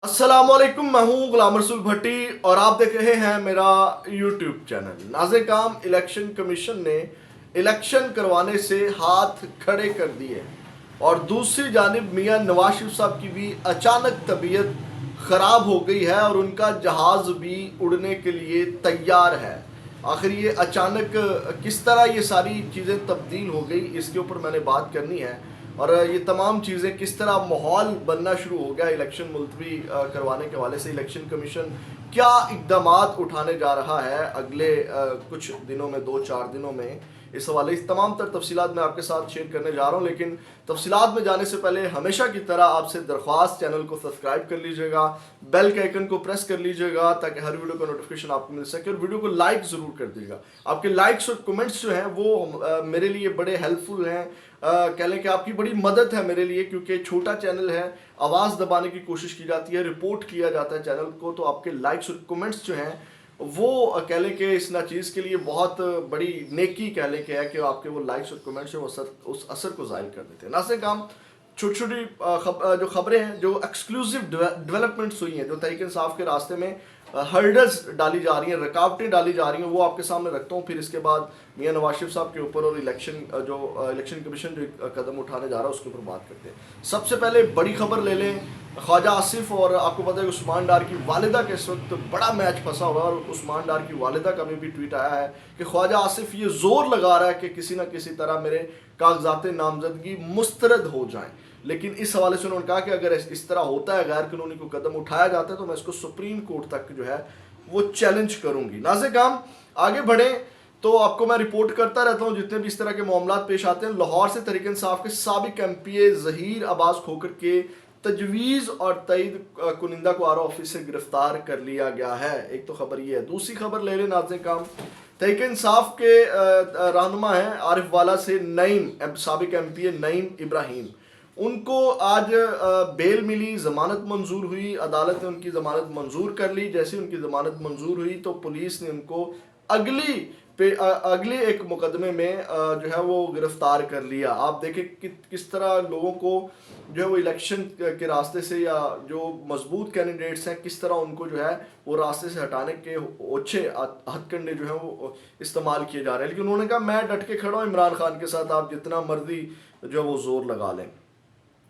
अस्सलामुअलैकुम, मैं हूं गुलाम रसूल भट्टी और आप देख रहे हैं मेरा यूट्यूब चैनल। नाज़े काम इलेक्शन कमीशन ने इलेक्शन करवाने से हाथ खड़े कर दिए और दूसरी जानिब मियां नवाज शरीफ साहब की भी अचानक तबीयत ख़राब हो गई है और उनका जहाज़ भी उड़ने के लिए तैयार है। आखिर ये अचानक किस तरह ये सारी चीज़ें तब्दील हो गई, इसके ऊपर मैंने बात करनी है। और ये तमाम चीज़ें किस तरह माहौल बनना शुरू हो गया इलेक्शन मुलतवी करवाने के हवाले से। इलेक्शन कमीशन क्या इकदामात उठाने जा रहा है अगले कुछ दिनों में, 2-4 दिनों में, इस हवाले से तमाम तर तफसीलात मैं आपके साथ शेयर करने जा रहा हूँ। लेकिन तफसीलात में जाने से पहले हमेशा की तरह आपसे दरख्वास्त, चैनल को सब्सक्राइब कर लीजिएगा, बेल के आइकन को प्रेस कर लीजिएगा ताकि हर वीडियो का नोटिफिकेशन आपको मिल सके, और वीडियो को लाइक ज़रूर कर दीजिएगा। आपके लाइक्स और कमेंट्स जो हैं वो मेरे लिए बड़े हेल्पफुल हैं। कह लें कि आपकी बड़ी मदद है मेरे लिए, क्योंकि छोटा चैनल है, आवाज़ दबाने की कोशिश की जाती है, रिपोर्ट किया जाता है चैनल को, तो आपके लाइक्स और कमेंट्स जो हैं वो कह लें कि इस नाचीज़ के लिए बहुत बड़ी नेकी कह लें कि है कि आपके वो लाइक्स और कमेंट्स हैं वो उस असर को ज़ाहिर कर देते हैं। ना से काम छोटी छोटी जो खबरें हैं, जो एक्सक्लूसिव डेवलपमेंट्स हुई हैं, जो तहरीक इंसाफ के रास्ते में हर्डल्स डाली जा रही हैं, रुकावटें डाली जा रही हैं, वो आपके सामने रखता हूँ। फिर इसके बाद मियां नवाज शरीफ साहब के ऊपर और इलेक्शन कमीशन जो कदम उठाने जा रहा है उसके ऊपर बात करते हैं। सबसे पहले बड़ी खबर ले लें, ख्वाजा आसिफ और आपको पता है उस्मान डार की वालिदा के इस वक्त बड़ा मैच फंसा हुआ है, और उस्मान डार की वालिदा का भी ट्वीट आया है कि ख्वाजा आसिफ ये जोर लगा रहा है कि किसी न किसी तरह मेरे कागजात नामजदगी मुस्तरद हो जाएं। लेकिन इस हवाले से उन्होंने कहा कि अगर इस तरह होता है, गैर कानूनी को कदम उठाया जाता है, तो मैं इसको सुप्रीम कोर्ट तक जो है वो चैलेंज करूंगी। नाज़े काम आगे बढ़े तो आपको मैं रिपोर्ट करता रहता हूँ जितने भी इस तरह के मामला पेश आते हैं। लाहौर से तहरीक इंसाफ के साबिक MP ज़हीर अब्बास खोखर के तजवीज़ और तईद कुनिंदा को आर ऑफिस से गिरफ्तार कर लिया गया है। एक तो खबर ये है। दूसरी खबर ले लें नाज़े काम, तहरीक इंसाफ के रहनुमा हैं आरिफ वाला से नईम, साबिक MP नईम इब्राहिम, उनको आज बेल मिली, ज़मानत मंजूर हुई, अदालत ने उनकी ज़मानत मंजूर कर ली। जैसे उनकी ज़मानत मंजूर हुई तो पुलिस ने उनको अगले एक मुकदमे में जो है वो गिरफ्तार कर लिया। आप देखें किस तरह लोगों को जो है वो इलेक्शन के रास्ते से, या जो मजबूत कैंडिडेट्स हैं, किस तरह उनको जो है वो रास्ते से हटाने के ओछे हथकंडे जो है वो इस्तेमाल किए जा रहे हैं। लेकिन उन्होंने कहा मैं डट के खड़ा हूँ इमरान खान के साथ, आप जितना मर्जी जो है वो जोर लगा लें।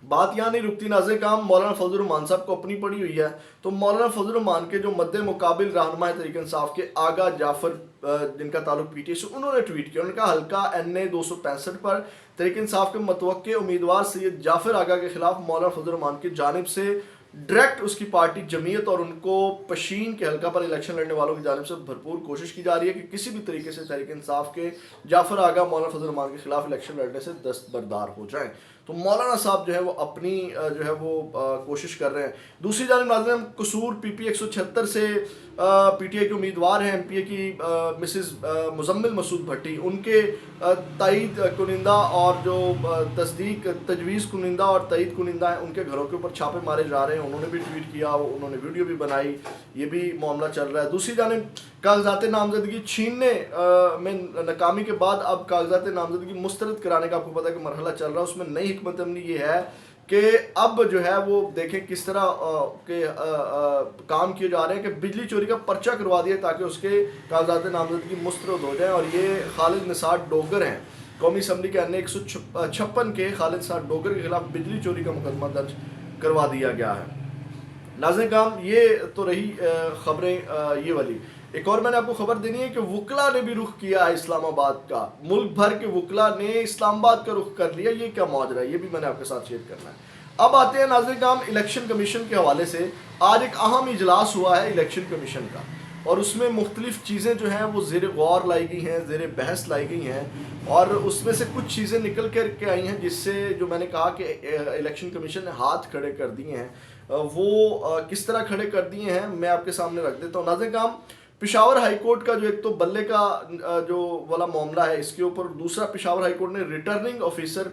बात यहाँ नहीं रुकती। नाज़े काम मौलाना फजल रहमान साहब को अपनी पड़ी हुई है, तो मौलाना फजल रहमान के जो मद्दे मुकाबिल रहनुमा तहरीक इंसाफ के आगा जाफर, जिनका ताल्लुक PTI से, उन्होंने ट्वीट किया। उन्होंने कहा हल्का NA 265 पर तहरीक इंसाफ के मतवक्के उम्मीदवार सैयद जाफर आगा के खिलाफ मौलाना फजल रहमान की जानिब से डायरेक्ट उसकी पार्टी जमीयत और उनको पशीन के हल्का पर इलेक्शन लड़ने वालों की जानिब से भरपूर कोशिश की जा रही है कि किसी भी तरीके से तहरीक इंसाफ के जाफर आगा मौलाना फजल रहमान के खिलाफ इलेक्शन लड़ने से दस्तबरदार हो जाएं। तो मौलाना साहब जो है वो अपनी जो है वो कोशिश कर रहे हैं। दूसरी जानिब नाज़रीन, कसूर PP 176 से PTI के उम्मीदवार हैं MPA की मिसेस मुजम्मिल मसूद भट्टी, उनके तईद कुनिंदा और जो तस्दीक तजवीज़ कुनिंदा और तईद कुनिंदा हैं, उनके घरों के ऊपर छापे मारे जा रहे हैं। उन्होंने भी ट्वीट किया, उन्होंने वीडियो भी बनाई, ये भी मामला चल रहा है। दूसरी जानिब कागजात नामजदगी छीनने में नाकामी के बाद अब कागजात नामजदगी मुस्तरद कराने का आपको पता है कि मरहला चल रहा है। उसमें नई हिकमत अमली ये है कि अब जो है वो देखें किस तरह के काम किए जा रहे हैं कि बिजली चोरी का पर्चा करवा दिया ताकि उसके कागजात नामजदगी मुस्तरद हो जाए। और ये खालिद निसार डोगर हैं, कौमी असम्बली के NA 156 के खालिद निसार डोगर के खिलाफ बिजली चोरी का मुकदमा दर्ज करवा दिया गया है। नाज़रीन काम ये तो रही खबरें ये वाली। एक और मैंने आपको खबर देनी है कि वकला ने भी रुख किया है इस्लामाबाद का। मुल्क भर के वकला ने इस्लामाबाद का रुख कर लिया। ये क्या माजरा है, ये भी मैंने आपके साथ शेयर करना है। अब आते हैं नाज़रीन काम इलेक्शन कमीशन के हवाले से। आज एक अहम इजलास हुआ है इलेक्शन कमीशन का, और उसमें मुख्तलिफ चीज़ें जो हैं वो ज़ेर गौर लाई गई हैं, ज़ेर बहस लाई गई हैं, और उसमें से कुछ चीज़ें निकल कर के आई हैं जिससे जो मैंने कहा कि इलेक्शन कमीशन ने हाथ खड़े कर दिए हैं, वो किस तरह खड़े कर दिए हैं मैं आपके सामने रख देता हूँ। नाज़रीन काम पेशावर हाई कोर्ट का जो एक तो बल्ले का जो वाला मामला है, इसके ऊपर दूसरा पेशावर हाई कोर्ट ने returning officer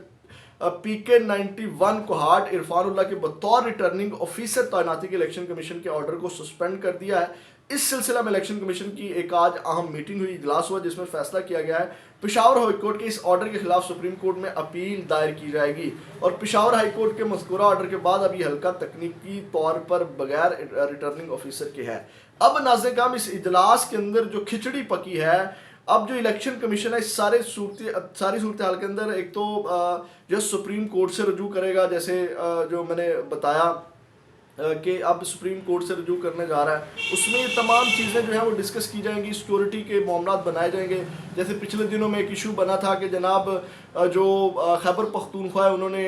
PK-91 Kohat Irfanullah के बतौर रिटर्निंग ऑफिसर तैनाती के इलेक्शन कमीशन के ऑर्डर को सस्पेंड कर दिया है। इस सिलसिला में इलेक्शन कमीशन की एक आज अहम मीटिंग हुई, इजलास हुआ, जिसमें फैसला किया गया है पेशावर हाई कोर्ट के इस ऑर्डर के खिलाफ सुप्रीम कोर्ट में अपील दायर की जाएगी। और पेशावर हाई कोर्ट के मज़कूरा ऑर्डर के बाद अब ये हल्का तकनीकी तौर पर बगैर रिटर्निंग ऑफिसर के है। अब नाज़-ए-काम इस इजलास के अंदर जो खिचड़ी पकी है, अब जो इलेक्शन कमीशन है इस सारी सूरत हाल के अंदर एक तो जो सुप्रीम कोर्ट से रजू करेगा, जैसे जो मैंने बताया कि अब सुप्रीम कोर्ट से रजू करने जा रहा है, उसमें ये तमाम चीज़ें जो हैं वो डिस्कस की जाएंगी, सिक्योरिटी के मामला बनाए जाएंगे। जैसे पिछले दिनों में एक इशू बना था कि जनाब जो खैबर पख्तूनख्वा है उन्होंने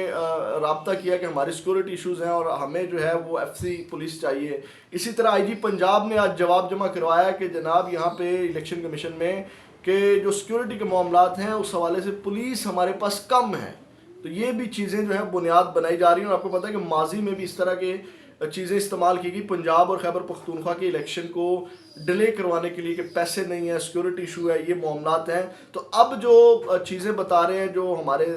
राब्ता किया कि हमारे सिक्योरिटी इशूज़ हैं और हमें जो है वो FC पुलिस चाहिए। इसी तरह IG पंजाब ने आज जवाब जमा करवाया कि जनाब यहाँ पे इलेक्शन कमीशन में कि जो सिक्योरिटी के मामलात हैं उस हवाले से पुलिस हमारे पास कम है। तो ये भी चीज़ें जो है बुनियाद बनाई जा रही हैं। और आपको पता है कि माजी में भी इस तरह के चीज़ें इस्तेमाल की गई पंजाब और खैबर पख्तूनख्वा के इलेक्शन को डिले करवाने के लिए कि पैसे नहीं है, सिक्योरिटी इशू है, ये मामलात हैं। तो अब जो चीज़ें बता रहे हैं, जो हमारे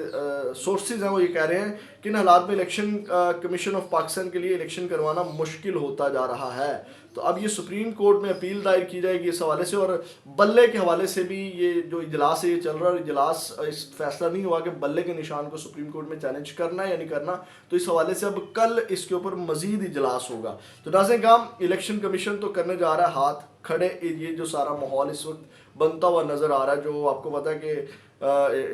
सोर्सेज हैं, वो ये कह रहे हैं कि इन हालात में इलेक्शन कमीशन ऑफ पाकिस्तान के लिए इलेक्शन करवाना मुश्किल होता जा रहा है। तो अब ये सुप्रीम कोर्ट में अपील दायर की जाएगी इस हवाले से। और बल्ले के हवाले से भी ये जो इजलास है ये चल रहा है, और इजलास इस फैसला नहीं हुआ कि बल्ले के निशान को सुप्रीम कोर्ट में चैलेंज करना है या नहीं करना। तो इस हवाले से अब कल इसके ऊपर मजीद इजलास होगा। तो नाज़-ए-काम इलेक्शन कमीशन तो करने जा रहा है हाथ खड़े। ये जो सारा माहौल इस वक्त बनता हुआ नज़र आ रहा है, जो आपको पता है कि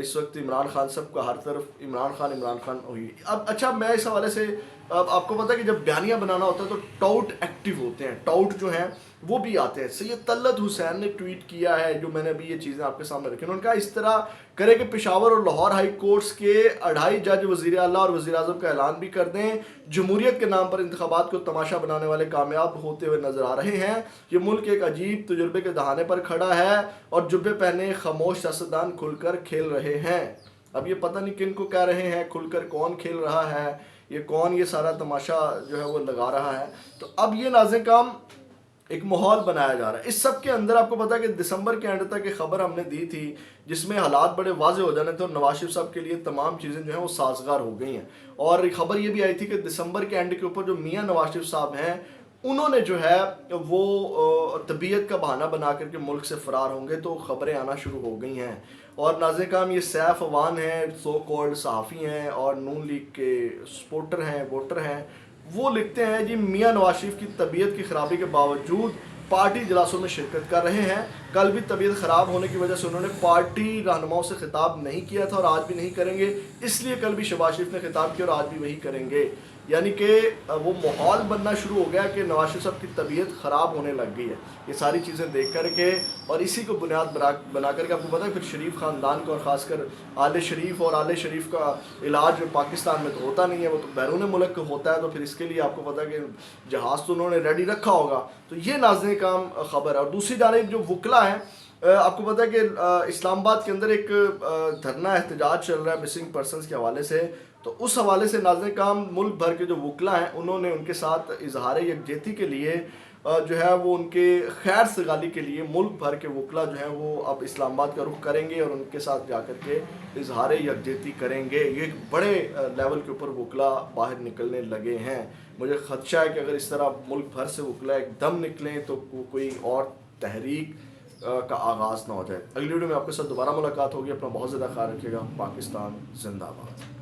इस वक्त इमरान खान साहब का हर तरफ इमरान खान हुई। अब अच्छा, मैं इस हवाले से अब आपको पता है कि जब बयानिया बनाना होता है तो टाउट एक्टिव होते हैं, टाउट जो हैं वो भी आते हैं। सैयद तलत हुसैन ने ट्वीट किया है, जो मैंने अभी ये चीज़ें आपके सामने रखी, उन्होंने कहा इस तरह करे कि पेशावर और लाहौर हाई कोर्ट्स के 2.5 जज वज़ीर आला और वज़ीर आज़म का ऐलान भी कर दें। जमहूरियत के नाम पर इंतखाबात को तमाशा बनाने वाले कामयाब होते हुए नजर आ रहे हैं। ये मुल्क एक अजीब तजुर्बे के दहाने पर खड़ा है और जुब्बे पहने खामोश सियासतदान खुलकर खेल रहे हैं। अब ये पता नहीं किन को कह रहे हैं, खुलकर कौन खेल रहा है, ये कौन ये सारा तमाशा जो है वो लगा रहा है। तो अब ये नाज़-ए-काम एक माहौल बनाया जा रहा है। इस सब के अंदर आपको पता है कि दिसंबर के एंड तक एक खबर हमने दी थी जिसमें हालात बड़े वाजे हो जाने थे और नवाज शरीफ साहब के लिए तमाम चीज़ें जो हैं वो साजगार हो गई हैं। और खबर ये भी आई थी कि दिसंबर के एंड के ऊपर जो मियाँ नवाज शरीफ साहब हैं उन्होंने जो है वो तबीयत का बहाना बना करके मुल्क से फ़रार होंगे। तो ख़बरें आना शुरू हो गई हैं। और नाज़-ए-काम ये सैफ अवान हैं, सो कॉल्ड सहाफ़ी हैं और नून लीग के सपोर्टर हैं, वोटर हैं, वो लिखते हैं जी मियाँ नवाज शरीफ की तबीयत की ख़राबी के बावजूद पार्टी इजलासों में शिरकत कर रहे हैं। कल भी तबीयत ख़राब होने की वजह से उन्होंने पार्टी रहनुमाओं से खिताब नहीं किया था और आज भी नहीं करेंगे, इसलिए कल भी शहबाज शरीफ ने खिताब किया और आज भी वही करेंगे। यानी कि वो माहौल बनना शुरू हो गया कि नवाज शरीफ साहब की तबीयत ख़राब होने लग गई है। ये सारी चीज़ें देख कर के और इसी को बुनियाद बना करके आपको पता है फिर शरीफ ख़ानदान को और ख़ासकर आले शरीफ और आले शरीफ का इलाज पाकिस्तान में तो होता नहीं है, वो तो बैरून मुल्क होता है। तो फिर इसके लिए आपको पता है कि जहाज़ तो उन्होंने रेडी रखा होगा। तो ये नाज़-ए-काम ख़बर है। और दूसरी जानिब जो वकला है, आपको पता है कि इस्लामाबाद के अंदर एक धरना एहतजाज चल रहा है मिसिंग पर्सनस के हवाले से। तो उस हवाले से नाज़-ए-काम मुल्क भर के जो वकला हैं उन्होंने उनके साथ इजहार यकजहती के लिए जो है वो उनके खैर सगाली के लिए मुल्क भर के वकला जो हैं वो अब इस्लामाबाद का रुख करेंगे और उनके साथ जाकर के इजहार यकजहती करेंगे। ये बड़े लेवल के ऊपर वकला बाहर निकलने लगे हैं। मुझे खदशा है कि अगर इस तरह मुल्क भर से वकला एकदम निकलें तो कोई और तहरीक का आगाज़ ना हो जाए। अगली वीडियो में आपके साथ दोबारा मुलाकात होगी। अपना बहुत ज़्यादा ख्याल रखिएगा। पाकिस्तान जिंदाबाद।